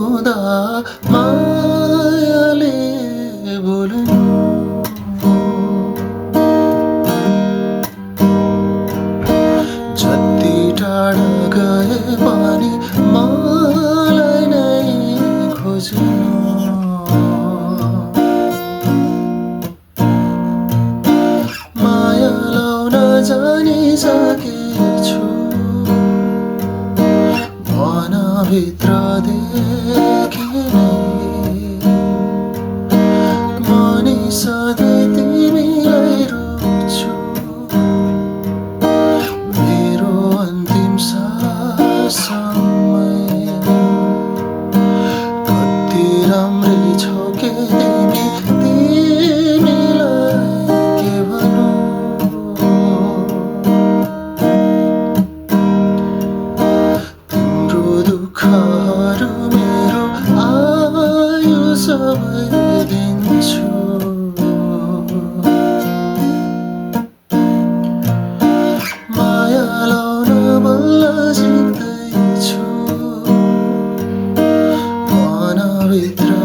हुँदा मायाले बोल्नु जति टाढा गए पनि मलाई नै खोज्नु माया लाउन जानिसकेछु मनभित्रदेखि नै म नि सधैँ तिमीलाई रोज्छु मेरो अन्तिम साससम्म कति राम्रै छौ के तिमी तिमीलाई के भनौँ तिम्रो दुःखहरू मेरो आयु सबै दिन्छु माया लाउन बल्ल सिक्दैछु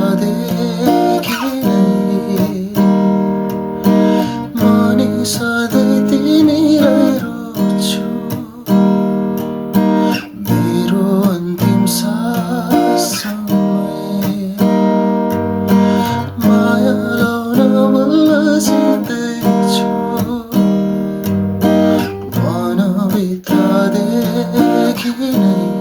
मनभित्रदेखि नै म नि सधैँ तिमीलाई रोज्छु मेरो अन्तिम साससम्म माया लाउन बल्ल सिक्दैछु मनभित्रदेखि नै